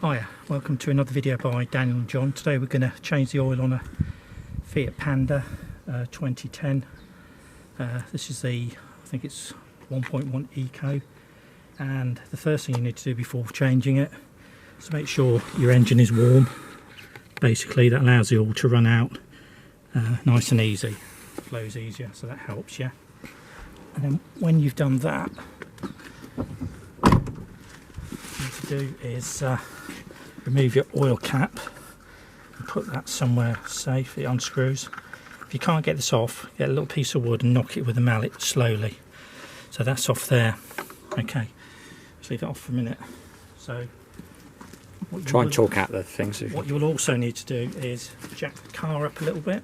Hiya, welcome to another video by Daniel and John. Today we're going to change the oil on a Fiat Panda 2010. This is the, I think it's 1.1 Eco, and the first thing you need to do before changing it is make sure your engine is warm. Basically that allows the oil to run out nice and easy, flows easier, so that helps you. And then when you've done that, what you need to do is remove your oil cap and put that somewhere safe. It unscrews. If you can't get this off, get a little piece of wood and knock it with a mallet slowly. So that's off there. Okay, let's leave it off for a minute. So try and chalk out the things. What you'll also need to do is jack the car up a little bit.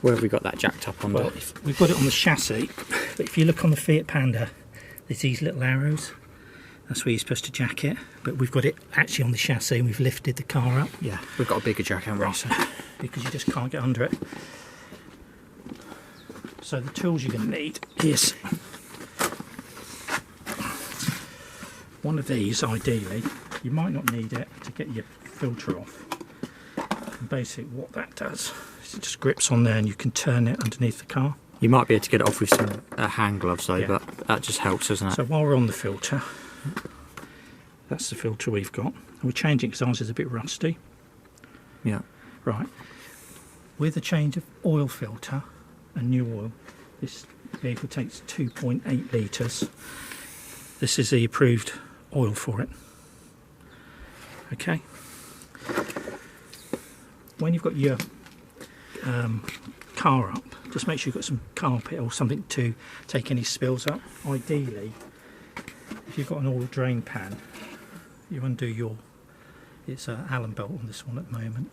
Where have we got that jacked up on? Well, we've got it on the chassis, but if you look on the Fiat Panda, there's these little arrows. That's where you're supposed to jack it, but we've got it actually on the chassis and we've lifted the car up. Yeah, we've got a bigger jack, haven't we? So, because you just can't get under it. So the tools you're going to need is one of these, ideally. You might not need it to get your filter off. And basically what that does is it just grips on there and you can turn it underneath the car. You might be able to get it off with some hand gloves though, yeah. But that just helps, doesn't it? So while we're on the filter, that's the filter we've got. And we're changing because ours is a bit rusty. Yeah. Right. With a change of oil filter and new oil, this vehicle takes 2.8 litres. This is the approved oil for it. Okay. When you've got your car up, just make sure you've got some carpet or something to take any spills up. Ideally, if you've got an oil drain pan, you undo your, it's an Allen belt on this one at the moment,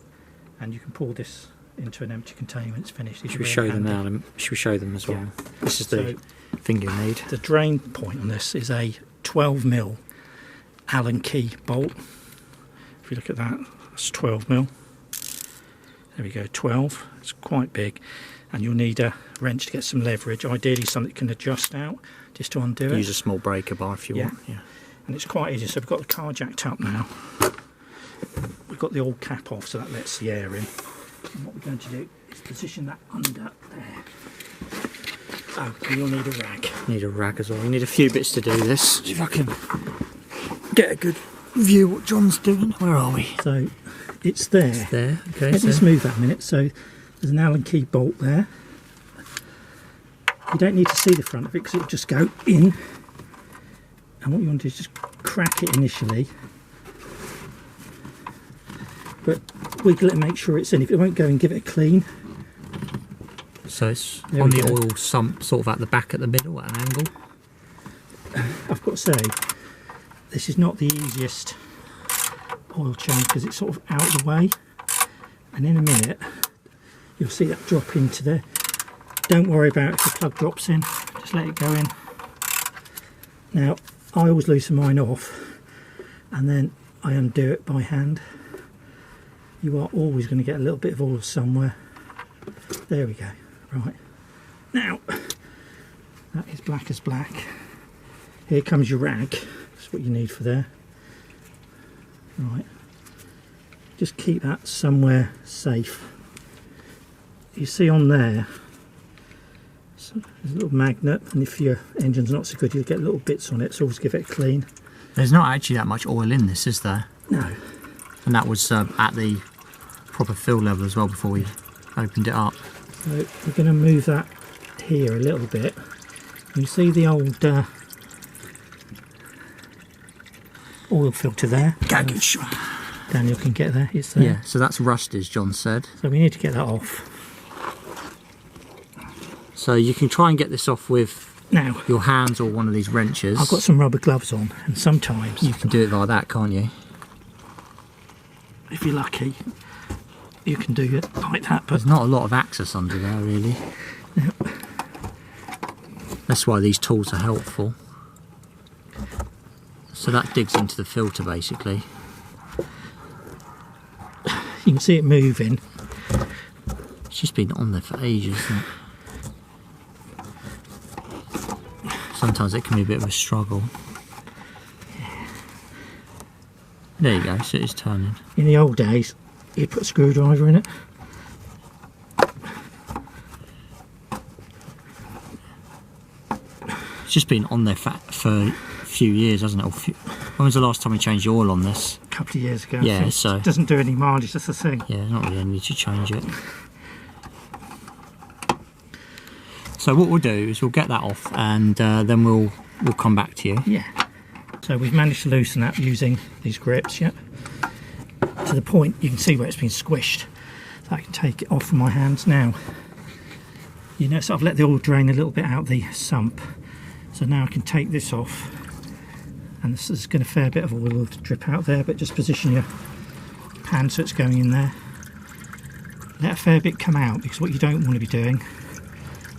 and you can pour this into an empty container when it's finished. Should we show them now? Should we show them as well? Yeah. This is the thing you need. The drain point on this is a 12mm Allen key bolt. If you look at that, that's 12mm. There we go, 12. It's quite big, and you'll need a wrench to get some leverage. Ideally, something that can adjust out just to undo it. Use a small breaker bar if you want. Yeah. And it's quite easy. So we've got the car jacked up now. We've got the old cap off, so that lets the air in. And what we're going to do is position that under there. Oh, and you'll need a rag. Need a rag as well. You need a few bits to do this. See if I can get a good view what John's doing. Where are we? So it's there. It's there. Okay. Let's move that a minute. So there's an Allen key bolt there. You don't need to see the front of it because it'll just go in. And what you want to do is just crack it initially, but wiggle it and make sure it's in. If it won't go in, give it a clean. So it's on the oil sump, sort of at the back at the middle at an angle. I've got to say, this is not the easiest oil change because it's sort of out of the way, and in a minute you'll see that drop into there. Don't worry about if the plug drops in, just let it go in. Now I always loosen mine off and then I undo it by hand. You are always going to get a little bit of oil somewhere. There we go. Right, now that is black as black. Here comes your rag. That's what you need for there. Right, just keep that somewhere safe. You see on there, so there's a little magnet, and if your engine's not so good, you'll get little bits on it, so always give it a clean. There's not actually that much oil in this, is there? No. And that was at the proper fill level as well before we opened it up. So we're going to move that here a little bit. You see the old oil filter there? Daniel can get there, it's there. Yeah, so that's rust, as John said. So we need to get that off. So you can try and get this off with your hands or one of these wrenches. I've got some rubber gloves on, and sometimes you can do it like that, can't you? If you're lucky, you can do it like that. But there's not a lot of access under there, really. Yep. That's why these tools are helpful. So that digs into the filter, basically. You can see it moving. It's just been on there for ages, isn't it? Sometimes it can be a bit of a struggle. There you go, so it is turning. In the old days, you'd put a screwdriver in it. It's just been on there for a few years, hasn't it? When was the last time we changed the oil on this? A couple of years ago. Yeah, so it doesn't do any mileage, that's the thing. Yeah, not really any need to change it. So what we'll do is we'll get that off, and then we'll come back to you. Yeah. So we've managed to loosen that using these grips, yeah. To the point you can see where it's been squished. So I can take it off from my hands now. You notice I've let the oil drain a little bit out the sump. So now I can take this off. And this is going to fair bit of oil to drip out there, but just position your hand so it's going in there. Let a fair bit come out, because what you don't want to be doing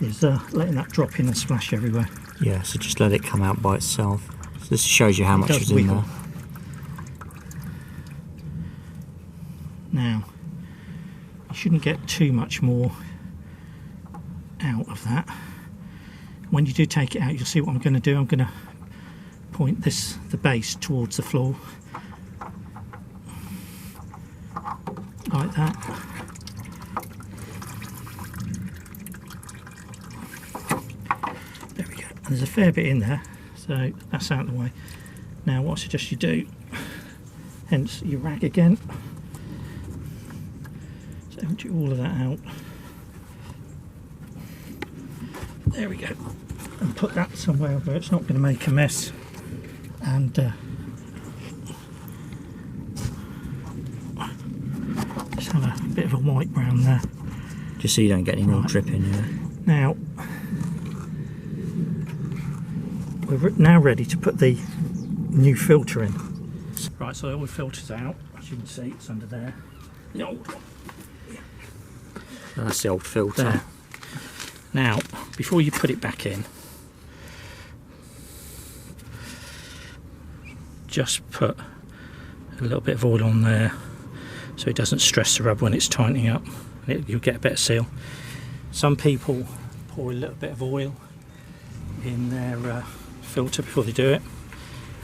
is letting that drop in and splash everywhere. Yeah, so just let it come out by itself. So this shows you how much is in there. Now, you shouldn't get too much more out of that. When you do take it out, you'll see what I'm going to do. I'm going to point the base towards the floor, like that. There we go. And there's a fair bit in there, so that's out of the way. Now what I suggest you do, hence your rag again, so empty all of that out. There we go. And put that somewhere where it's not going to make a mess. And just have a bit of a white brown there. Just so you don't get any more drip in here. Now, we're now ready to put the new filter in. Right, so the oil filter's out. As you can see, it's under there. The old one. That's the old filter. There. Now, before you put it back in, just put a little bit of oil on there so it doesn't stress the rubber when it's tightening up, and you'll get a better seal. Some people pour a little bit of oil in their filter before they do it,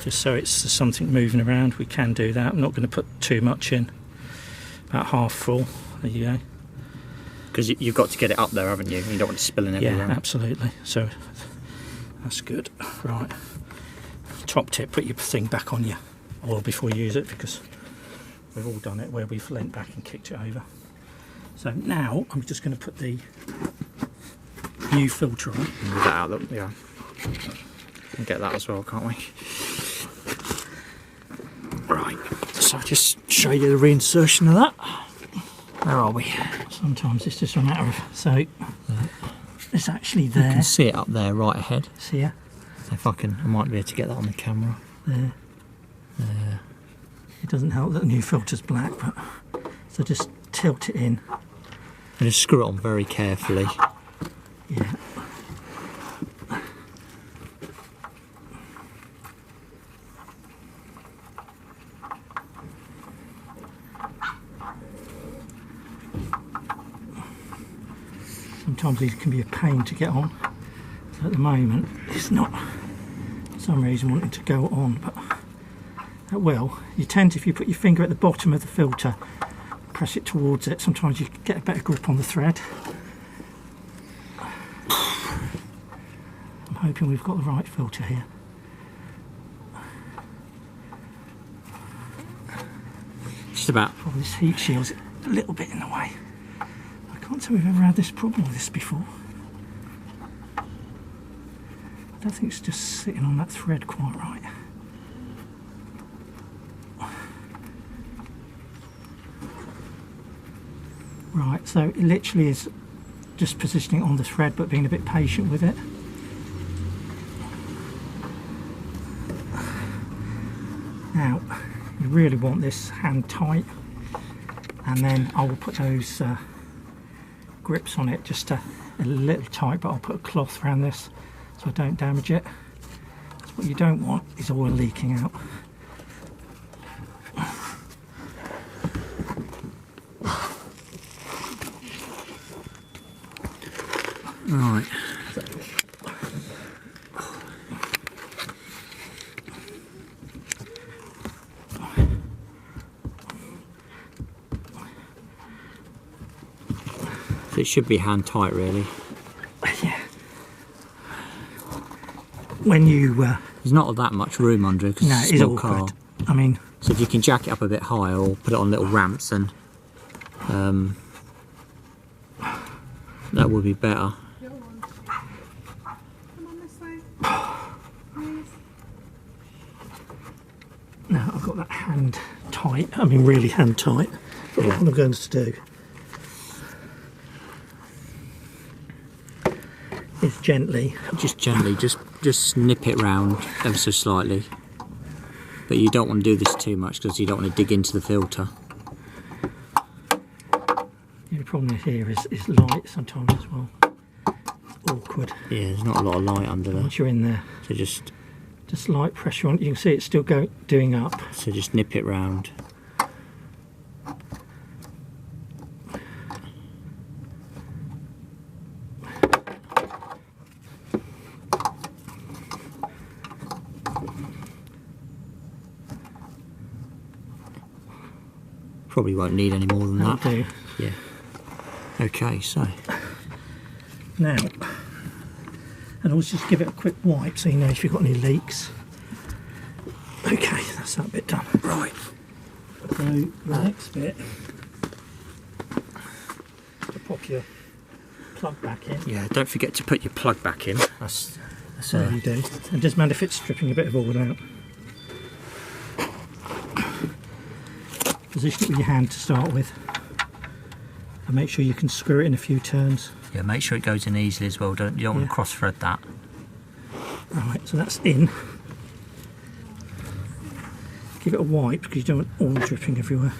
just so it's something moving around. We can do that. I'm not going to put too much in, about half full. There you go. Because you've got to get it up there, haven't you? You don't want it spilling everywhere. Yeah, absolutely. So that's good. Right. Top tip, put your thing back on your oil before you use it, because we've all done it where we've leant back and kicked it over. So now I'm just going to put the new filter on. Move that out, yeah. And get that as well, can't we? Right. So I'll just show you the reinsertion of that. Where are we? Sometimes it's just a matter of, so it's actually there. You can see it up there, right ahead. See ya? If I might be able to get that on the camera. There. There. It doesn't help that the new filter's black, but so just tilt it in. And just screw it on very carefully. Yeah. Sometimes these can be a pain to get on. So at the moment, it's not, for some reason, wanting to go on, but it will. You tend to, if you put your finger at the bottom of the filter, press it towards it, sometimes you get a better grip on the thread. I'm hoping we've got the right filter here. Just about. Probably this heat shield's a little bit in the way. I can't say we've ever had this problem with this before. I don't think it's just sitting on that thread quite right. Right, so it literally is just positioning it on the thread, but being a bit patient with it. Now, you really want this hand tight, and then I will put those grips on it just a little tight, but I'll put a cloth around this so I don't damage it. So what you don't want is oil leaking out. Right. So it should be hand tight, really. Yeah. When you There's not that much room under it because no, it's a it's small car. awkward. I mean, So if you can jack it up a bit higher or put it on little ramps, then that would be better. now I've got that hand tight. I mean, really hand tight. But what I'm going to do is gently. Just gently, just nip it round ever so slightly. But you don't want to do this too much because you don't want to dig into the filter. The only problem here is light sometimes as well. It's awkward. Yeah, there's not a lot of light under there. Once you're in there, So just light pressure on it. You can see it's still doing up. So just nip it round. Probably won't need any more than That'll that. do. Yeah. Okay, so Now, and also just give it a quick wipe so you know if you've got any leaks. Okay, that's that bit done. right. So the next bit, to pop your plug back in. Yeah, don't forget to put your plug back in. That's There you do. And doesn't matter if it's stripping a bit of oil out. Position it with your hand to start with. And make sure you can screw it in a few turns. yeah. Make sure it goes in easily as well. You don't want Yeah. to cross thread that. Right, so that's in. Give it a wipe because you don't want oil dripping everywhere.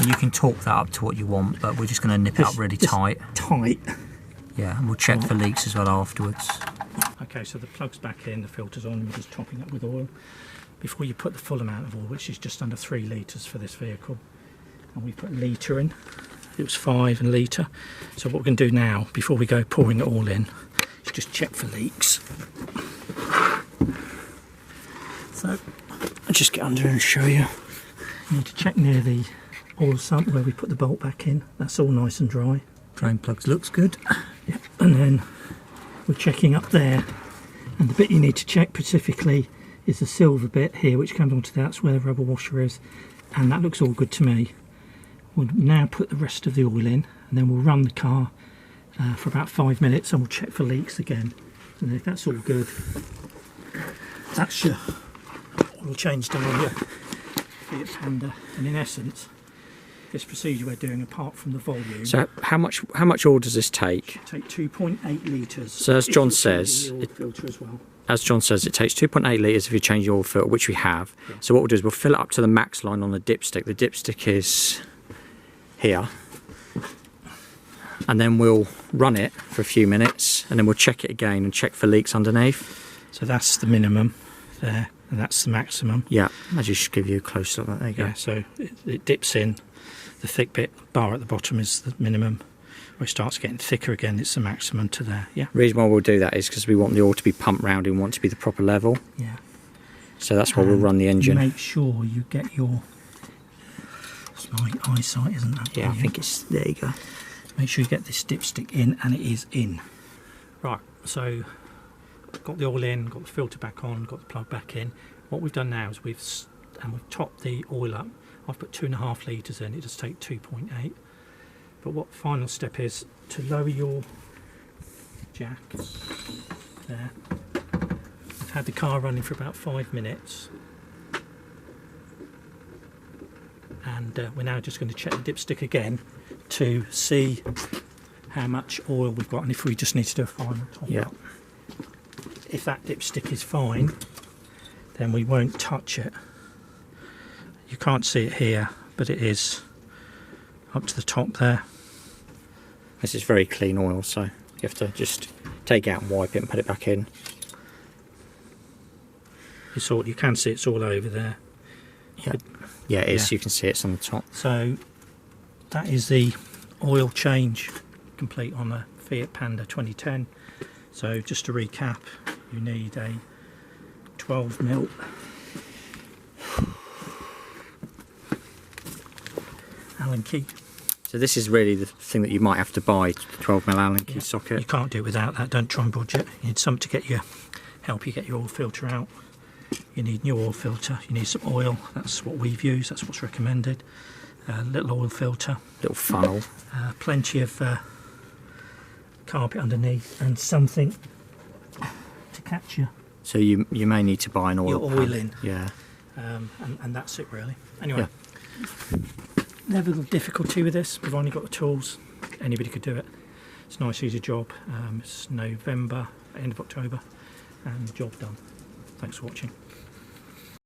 You can torque that up to what you want, but we're just going to nip it up really Just tight. Tight. Yeah, and we'll check for leaks as well afterwards. Okay, so the plug's back in, the filter's on, we're just topping up with oil. Before you put the full amount of oil, which is just under 3 litres for this vehicle. And we put a litre in. It was 5 and litre. So what we're going to do now, before we go pouring it all in, is just check for leaks. So I'll just get under and show you. you need to check near the oil sump where we put the bolt back in. That's all nice and dry. Drain plugs looks good. Yeah. And then we're checking up there. And the bit you need to check specifically is the silver bit here, which comes onto that's where the rubber washer is. And that looks all good to me. We'll now put the rest of the oil in, and then we'll run the car for about 5 minutes, and we'll check for leaks again. And if that's all good, that's your oil change done on your Fiat Panda. And in essence, this procedure we're doing, apart from the volume, So how much oil does this take? take 2.8 litres. So as if John you're says, changing the oil filter as well. As John says, it takes 2.8 litres if you change the oil filter, which we have. Yeah. So what we'll do is we'll fill it up to the max line on the dipstick. The dipstick is here. And then we'll run it for a few minutes, and then we'll check it again and check for leaks underneath. So that's the minimum there, and that's the maximum. Yeah, I just give you a close look. There you go. Yeah, so it dips in. The thick bit bar at the bottom is the minimum. Where it starts getting thicker again, it's the maximum to there. Yeah. The reason why we'll do that is because we want the oil to be pumped round and we want it to be the proper level. Yeah. So that's why we'll run the engine. Make sure you get your. It's my eyesight, isn't that? Yeah, I think it's there. You go. Make sure you get this dipstick in, and it is in. Right. So, got the oil in, got the filter back on, got the plug back in. What we've done now is we've topped the oil up. I've put 2.5 litres in. It does take 2.8. But what final step is to lower your jack there. I've had the car running for about 5 minutes, and we're now just going to check the dipstick again to see how much oil we've got and if we just need to do a final top Yeah. up. If that dipstick is fine, then we won't touch it. You can't see it here, but it is up to the top there. This is very clean oil, so you have to just take it out and wipe it and put it back in. You can see it's all over there. Yeah, it is. Yeah. You can see it's on the top. So that is the oil change complete on the Fiat Panda 2010. So just to recap, you need a 12mm Allen key. So this is really the thing that you might have to buy, 12mm Allen key You socket. can't do it without that, don't try and budget. You need something to get help you get your oil filter out. You need new oil filter, you need some oil, that's what we've used, that's what's recommended. A little oil filter, Little funnel. plenty of carpet underneath, and something to catch your So you may need to buy an oil oil pan. in. Yeah. And that's it really. Anyway, never difficulty with this, we've only got the tools, anybody could do it. It's a nice easy job. It's November, end of October, and job done. Thanks for watching.